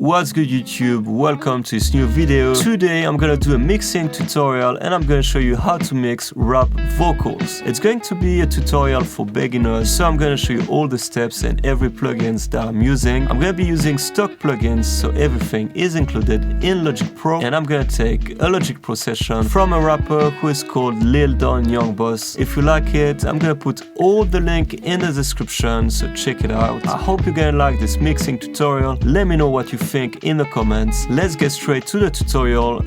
What's good YouTube? Welcome to this new video. Today I'm gonna do a mixing tutorial and I'm gonna show you how to mix rap vocals. It's going to be a tutorial for beginners, so I'm gonna show you all the steps and every plugins that I'm using. I'm gonna be using stock plugins, so everything is included in Logic Pro, and I'm gonna take a Logic Pro session from a rapper who is called Lil Don Young Boss. If you like it, I'm gonna put all the link in the description, so check it out. I hope you're gonna like this mixing tutorial. Let me know what you think in the comments. Let's get straight to the tutorial.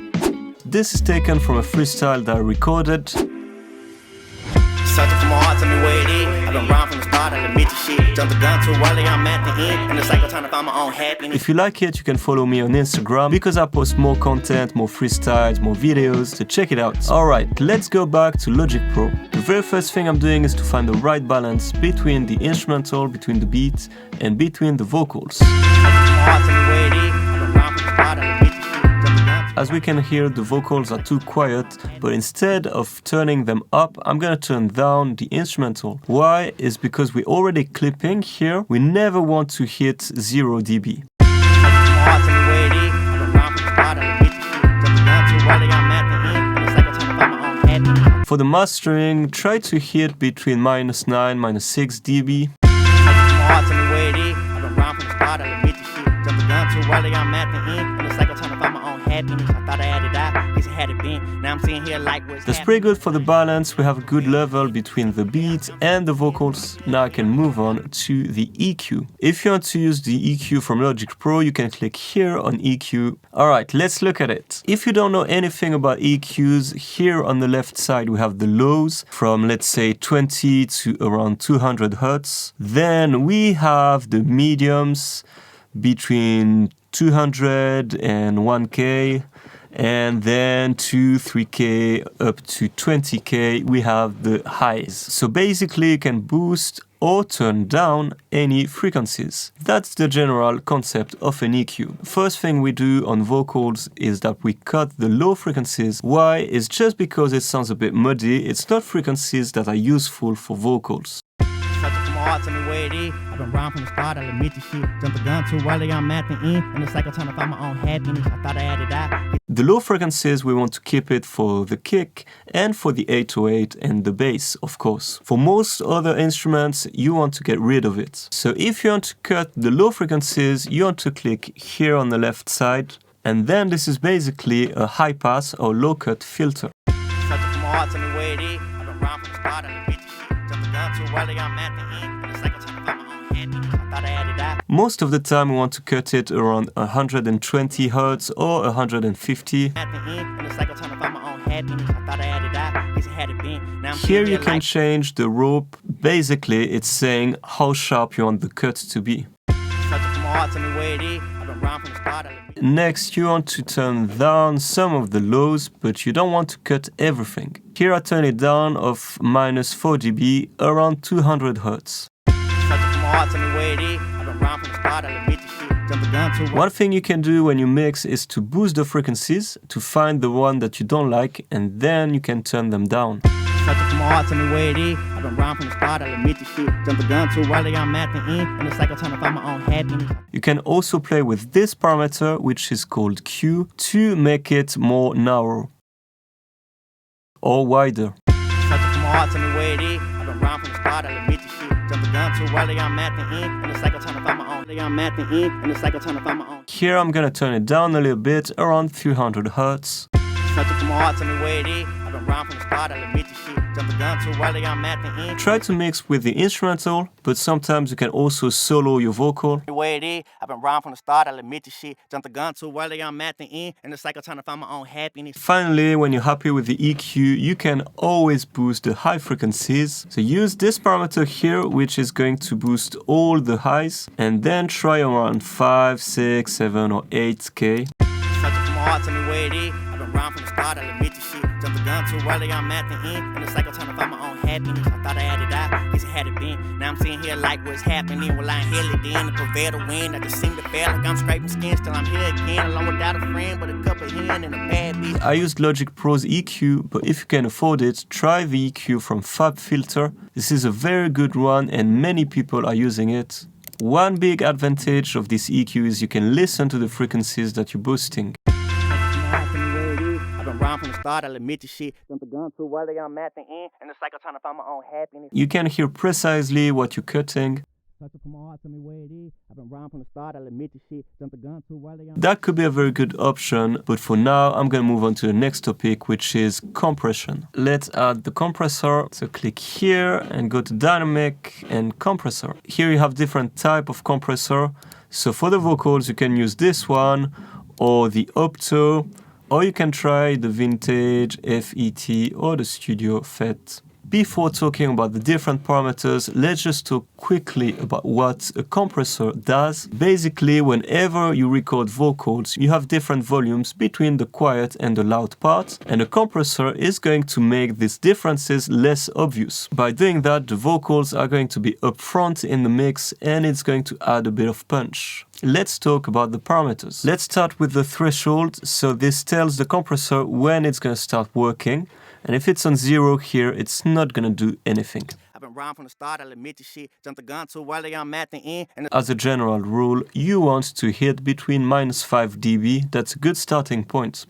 This is taken from a freestyle that I recorded. If you like it, you can follow me on Instagram because I post more content, more freestyles, more videos, so check it out. Alright, let's go back to Logic Pro. The very first thing I'm doing is to find the right balance between the instrumental, between the beat, and between the vocals. As we can hear, the vocals are too quiet, but instead of turning them up, I'm gonna turn down the instrumental. Why? Is because we're already clipping here. We never want to hit 0 dB. For the mastering, try to hit between -9 and -6 dB. That's pretty good for the balance. We have a good level between the beat and the vocals. Now I can move on to the EQ. If you want to use the EQ from Logic Pro, you can click here on EQ. Alright, let's look at it. If you don't know anything about EQs, here on the left side we have the lows from, let's say, 20 to around 200 Hertz. Then we have the mediums between 200 and 1K, and then 2, 3K up to 20K we have the highs. So basically you can boost or turn down any frequencies. That's the general concept of an EQ. First thing we do on vocals is that we cut the low frequencies. Why? It's just because it sounds a bit muddy. It's not frequencies that are useful for vocals. The low frequencies, we want to keep it for the kick and for the 808 and the bass, of course. For most other instruments, you want to get rid of it. So if you want to cut the low frequencies, you want to click here on the left side, and then this is basically a high pass or low cut filter. Most of the time we want to cut it around 120 Hertz or 150. Here you can change the rope. Basically it's saying how sharp you want the cut to be. Next, you want to turn down some of the lows, but you don't want to cut everything. Here I turn it down of -4 dB, around 200 Hertz. One thing you can do when you mix is to boost the frequencies to find the one that you don't like, and then you can turn them down. You can also play with this parameter, which is called Q, to make it more narrow or wider. Here I'm gonna turn it down a little bit, around 300 Hertz. Try to mix with the instrumental, but sometimes you can also solo your vocal. Finally, when you're happy with the EQ, you can always boost the high frequencies. So use this parameter here, which is going to boost all the highs, and then try around 5, 6, 7 or 8K. Now I'm sitting here like what's happening. Well, I inhale it then to prevail the wind. I just seem to feel like I'm scraping skin. Still I'm here again, alone without a friend, but a cup of hen and a bad bitch. I used Logic Pro's EQ, but if you can afford it, try the EQ from FabFilter. This is a very good one and many people are using it. One big advantage of this EQ is you can listen to the frequencies that you're boosting. You can hear precisely what you're cutting. That could be a very good option, but for now I'm going to move on to the next topic, which is compression. Let's add the compressor. So click here and go to dynamic and compressor. Here you have different type of compressor. So for the vocals you can use this one or the Opto, or you can try the Vintage, FET or the Studio FET. Before talking about the different parameters, let's just talk quickly about what a compressor does. Basically, whenever you record vocals, you have different volumes between the quiet and the loud parts, and a compressor is going to make these differences less obvious. By doing that, the vocals are going to be upfront in the mix and it's going to add a bit of punch. Let's talk about the parameters. Let's start with the threshold. So this tells the compressor when it's going to start working. And if it's on 0 here, it's not gonna do anything. As a general rule, you want to hit between -5 dB. That's a good starting point.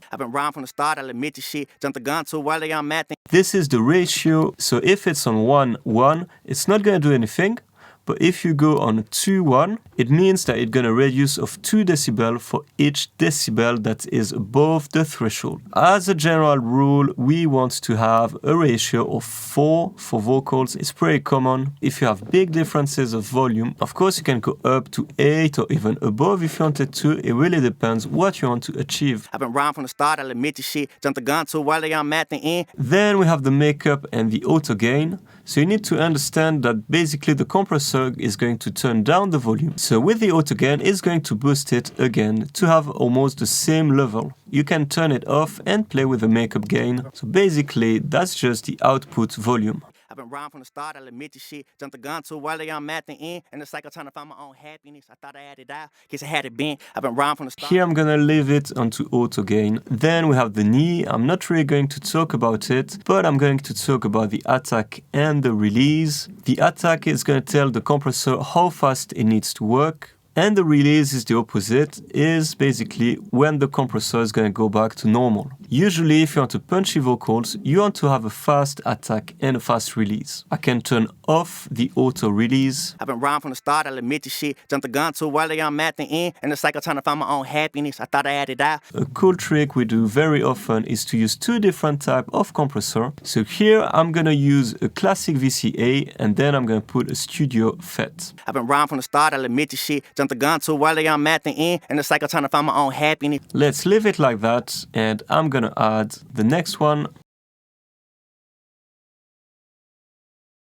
This is the ratio, so if it's on 1:1, it's not gonna do anything. But if you go on 2:1, it means that it's going to reduce of 2 decibel for each decibel that is above the threshold. As a general rule, we want to have a ratio of 4 for vocals. It's pretty common. If you have big differences of volume, of course you can go up to 8 or even above if you wanted to. It really depends what you want to achieve. I've been rhyme from the start, I'll admit this shit. Jump the gun to while I'm at the end. Then we have the makeup and the auto gain. So you need to understand that basically the compressor is going to turn down the volume. So with the auto gain, it's going to boost it again to have almost the same level. You can turn it off and play with the makeup gain. So basically, that's just the output volume. I've been rhyme from the start, I'll admit this shit. Jump the gun to while I'm at the end. And the cycle trying to find my own happiness. I thought I had it out, guess I had it been. I've been rhyme from the start. Here I'm gonna leave it onto auto gain. Then we have the knee. I'm not really going to talk about it, but I'm going to talk about the attack and the release. The attack is gonna tell the compressor how fast it needs to work. And the release is the opposite, is basically when the compressor is going to go back to normal. Usually, if you want to punchy vocals, you want to have a fast attack and a fast release. I can turn off the auto release. I've been rhyme from the start, I'll admit this shit. Jump the gun to while I'm at the end. And the cycle trying to find my own happiness. I thought I had it out. A cool trick we do very often is to use 2 different types of compressor. So here I'm going to use a classic VCA and then I'm going to put a Studio FET. I've been rhyme from the start, I'll admit this shit. Jump the gun to while I'm at the end, and the cycle trying to find my own happiness. Let's leave it like that, and I'm gonna add the next one.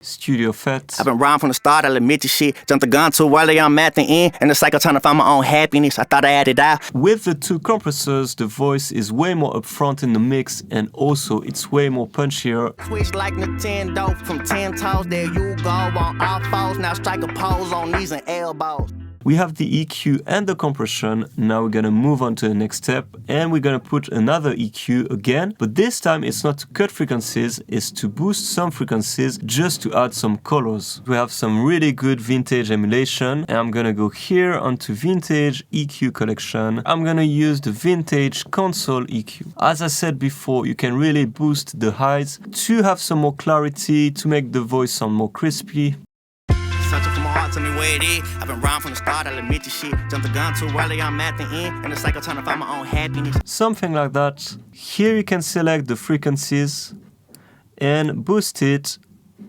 Studio FET. I've been rhyme from the start, I'll admit this shit. Jump the gun to while I'm at the end, and the cycle trying to find my own happiness. I thought I had it out. With the 2 compressors, the voice is way more upfront in the mix, and also it's way more punchier. Switch like Nintendo from 10 toes, there you go on all fours. Now strike a pose on knees and elbows. We have the EQ and the compression. Now we're gonna move on to the next step and we're gonna put another EQ again, but this time it's not to cut frequencies, it's to boost some frequencies just to add some colors. We have some really good vintage emulation and I'm gonna go here onto vintage EQ collection. I'm gonna use the vintage console EQ. As I said before, you can really boost the highs to have some more clarity, to make the voice sound more crispy. Searching for my heart, tell me where it is. I've been rhyme from the start, I'll admit this shit. Jump the gun to while I'm at the end, and the cycle trying to find my own happiness. Something like that. Here you can select the frequencies and boost it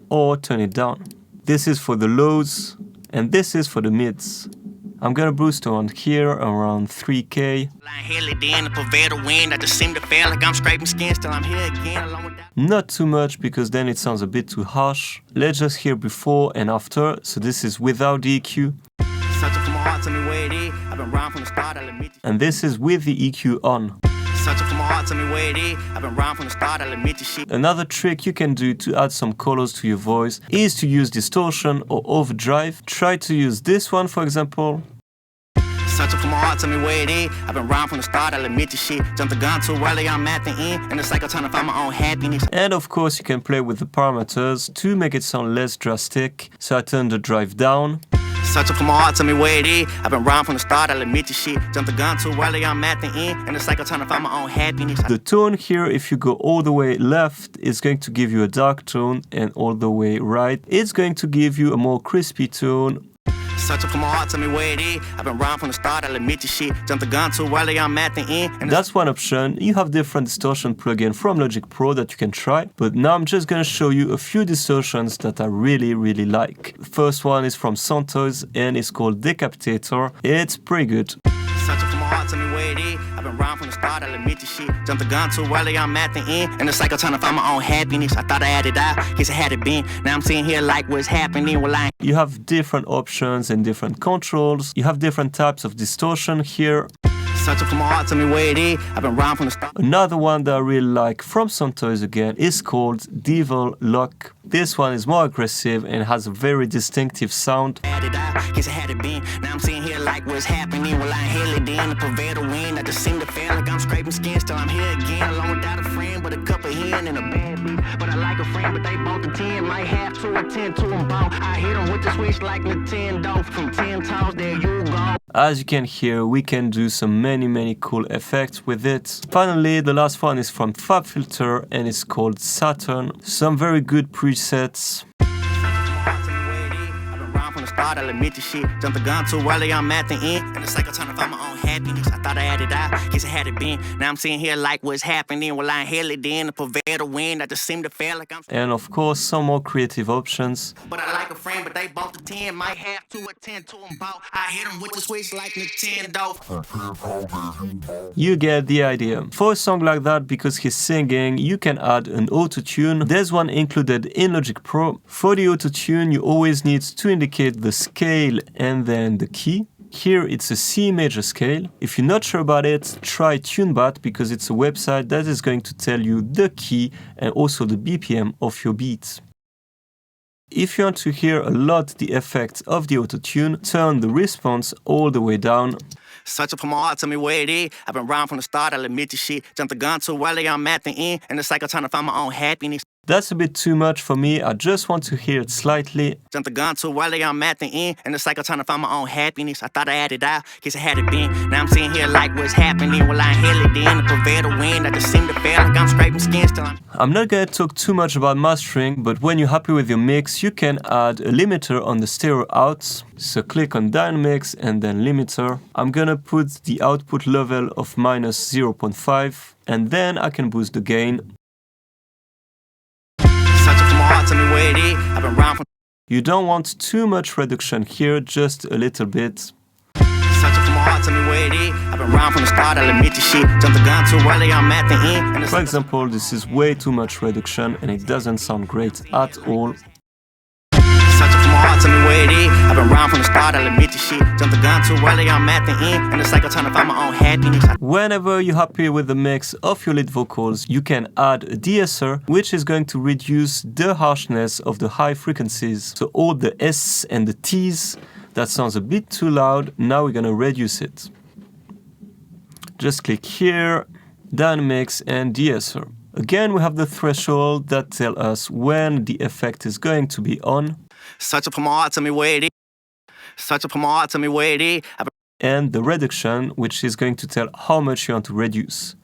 or turn it down. This is for the lows and this is for the mids. I'm gonna boost around here, around 3K. Not too much because then it sounds a bit too harsh. Let's just hear before and after. So this is without the EQ. And this is with the EQ on. Another trick you can do to add some colors to your voice is to use distortion or overdrive. Try to use this one, for example. Searching for my heart, tell me where it is. I've been rhyme from the start, I'll admit this shit. Jump the gun to while I'm at the end, and the cycle trying to find my own happiness. And of course, you can play with the parameters to make it sound less drastic. So I turn the drive down. Searching for more, tell me where it is. I've been wrong from the start, I'll admit this shit. Jumped the gun too early, I'm at the end. And it's like I'm trying to find my own happiness. The tone here, if you go all the way left, is going to give you a dark tone, and all the way right, it's going to give you a more crispy tone. Searching for my heart, tell me where it is. I've been wrong from the start, I'll admit this shit. Jumped the gun too early, I'm at the end. And that's one option. You have different distortion plugin from Logic Pro that you can try, but now I'm just gonna show you a few distortions that I really like. The first one is from Santos and it's called Decapitator. It's pretty good. Searching for my heart, tell me where it is. I've been wrong from the start, I'll admit this shit. Jumped the gun too early, I'm at the end. And it's like I'm trying to find my own happiness. I thought I had it out, guess I had it been. Now I'm sitting here like what's happening. Well, I You have different options and different controls. You have different types of distortion here. searching for my heart, tell me where it is. I've been wrong from the start. Another one that I really like from Santos again is called Devil Lock. This one is more aggressive and has a very distinctive sound. Had it out, guess I had it been. Now I'm sitting here like what's happening. Well, I hell it in, the prevail the wind. I just seem to feel like I'm scraping skin. Still I'm here again, alone without a friend, but a cup of hen and a bad bitch. But I like a friend, but they both a 10. Might have to attend to them both. I hit them with the switch like Nintendo. From 10 toes, there you go. As you can hear, we can do some many cool effects with it. Finally, the last one is from FabFilter and it's called Saturn. Some very good presets. I'll admit this shit. Jumped the gun too early, I'm at the end. And it's like I'm trying to find my own happiness. I thought I had it out, guess I had it been. Now I'm sitting here like what's happening. Well, I hell it in, the prevail the wind. I just seem to feel like I'm. And of course, some more creative options. But I like a friend, but they both a 10. Might have to attend to them both. I hit them with the switch like Nintendo. You get the idea. For a song like that, because he's singing, you can add an auto-tune. There's one included in Logic Pro. For the auto-tune, you always need to indicate the scale and then the key. Here it's a C major scale. If you're not sure about it, try TuneBot because it's a website that is going to tell you the key and also the BPM of your beats. If you want to hear a lot the effects of the auto-tune, turn the response all the way down. Searching for my heart, tell me where it is. I've been wrong from the start, I'll admit this shit. Jumped the gun too early, I'm at the end. And it's like I'm trying to find my own happiness. That's a bit too much for me, I just want to hear it slightly. Jumped the gun too early, I'm at the end. And it's like I'm trying to find my own happiness. I thought I had it out, guess I had it been. Now I'm sitting here like what's happening. Well, I hell it in, the prevail the wind. I just seem to feel like I'm scraping skin still. I'm not gonna talk too much about mastering, but when you're happy with your mix, you can add a limiter on the stereo outs. So click on Dynamics and then Limiter. I'm gonna put the output level of -0.5 and then I can boost the gain. You don't want too much reduction here, just a little bit. For example, this is way too much reduction and it doesn't sound great at all. I've been wrong from the start, I'll admit this shit. Jumped the gun too early, I'm at the end. And it's like I'm trying to find my own happiness. Whenever you're happy with the mix of your lead vocals, you can add a DE-ESSER, which is going to reduce the harshness of the high frequencies. So all the S and the T's, that sounds a bit too loud, now we're gonna reduce it. Just click here, Dynamics and DE-ESSER. Again, we have the threshold that tells us when the effect is going to be on. Searching for my heart, tell me where it is. Searching for my heart, tell me where it is. And the reduction, which is going to tell how much you want to reduce.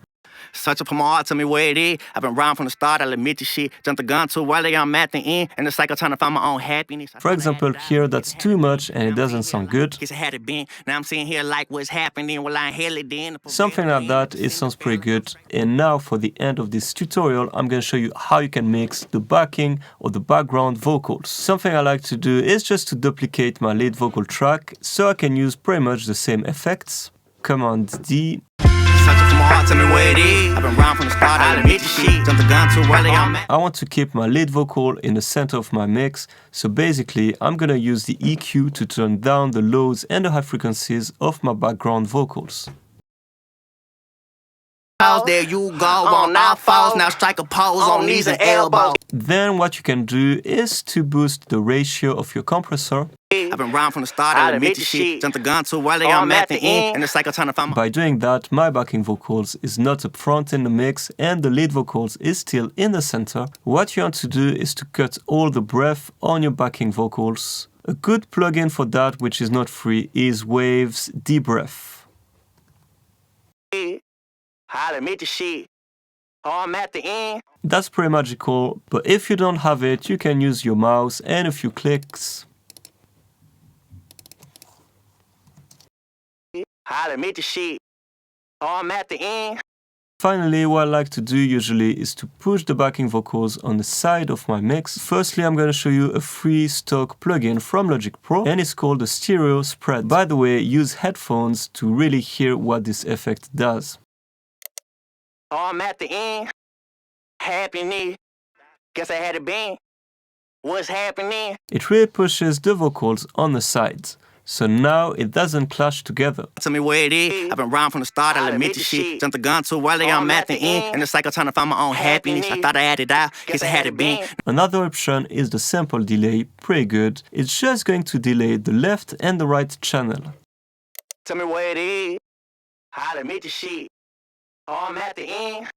Searching for my heart, tell me where it is. I've been wrong from the start, I'll admit this shit. Jumped the gun too early, I'm at the end. And it's like I'm trying to find my own happiness. For example, here that's too much and it doesn't sound good. Now I'm sitting here like what's happening. Well, I hell it in. Something like that, it sounds pretty good. And now for the end of this tutorial, I'm going to show you how you can mix the backing or the background vocals. Something I like to do is just to duplicate my lead vocal track so I can use pretty much the same effects. Command D. I want to keep my lead vocal in the center of my mix, so basically I'm gonna use the EQ to turn down the lows and the high frequencies of my background vocals. There you go, on all fours, now strike a pose on knees and elbows. Then what you can do is to boost the ratio of your compressor. I've been wrong from the start, I'll admit this shit. Jumped the gun too early, I'm at the end. And it's like I'm trying to find my... By doing that, my backing vocals is not up front in the mix and the lead vocals is still in the center. What you want to do is to cut all the breath on your backing vocals. A good plugin for that, which is not free, is Wave's Debrief. Holla me the shit. Oh, I'm at the end. That's pretty magical, but if you don't have it, you can use your mouse and a few clicks. Holla me the shit. Oh, I'm at the end. Finally, what I like to do usually is to push the backing vocals on the side of my mix. Firstly, I'm going to show you a free stock plugin from Logic Pro, and it's called the Stereo Spread. By the way, use headphones to really hear what this effect does. Oh, I'm at the end. Happening. Guess I had it been. What's happening? It really pushes the vocals on the sides, so now it doesn't clash together. Tell me where it is. I've been around from the start. I'll admit the shit. Jumped the gun too early. I'm at the end. And the cycle trying to find my own happiness. I thought I had it out. Guess I had it been. Another option is the sample delay. Pretty good. It's just going to delay the left and the right channel. Tell me where it is. I'll admit the shit. Oh, I'm at the end.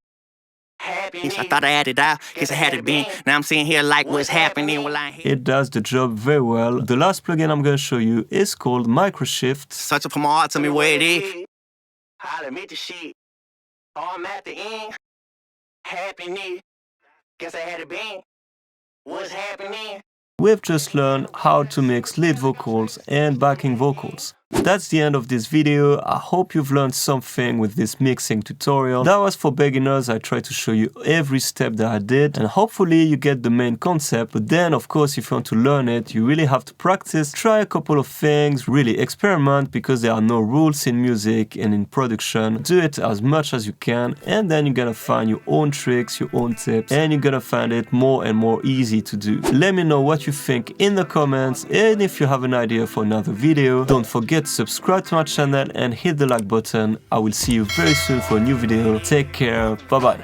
Happiness. I thought I had it out. Guess I had it been. Now I'm sitting here like what's happening. Well, I It does the job very well. The last plugin I'm going to show you is called Microshift. Searching for my heart. Tell me where it is. I'll admit the shit. Oh, I'm at the end. Happiness. Guess I had it been. What's happening? We've just learned how to mix lead vocals and backing vocals. That's the end of this video. I hope you've learned something with this mixing tutorial. That was for beginners. I tried to show you every step that I did, and hopefully you get the main concept. But then, of course, if you want to learn it, you really have to practice, try a couple of things, really experiment, because there are no rules in music and in production. Do it as much as you can, and then you're gonna find your own tricks, your own tips, and you're gonna find it more and more easy to do. Let me know what you think in the comments, and if you have an idea for another video, don't forget to subscribe to my channel and hit the like button. I will see you very soon for a new video. Take care. Bye bye.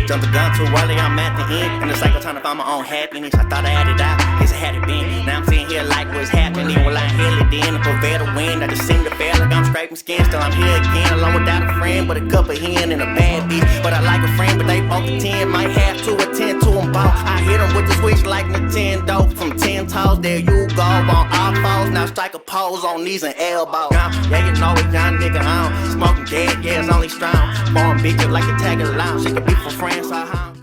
Jumped the gun too early, I'm at the end. And the cycle trying to find my own happiness. I thought I had it out, guess I had it been. Now I'm sitting here like what's happening. Well, I hear it then, the prevail the wind. I just seem to feel like I'm scraping skin. Still I'm here again, alone without a friend, but a cup of hen and a bad bitch. But I like a friend, but they both a 10. Might have to attend to them both. I hit them with the switch like Nintendo. From 10 toes, there you go. On all fours, now strike a pose on knees and elbows. Yeah, you know it, young nigga on. Smoking dead, yeah, it's only strong. Born big like a tag along. She could be for friends, so how?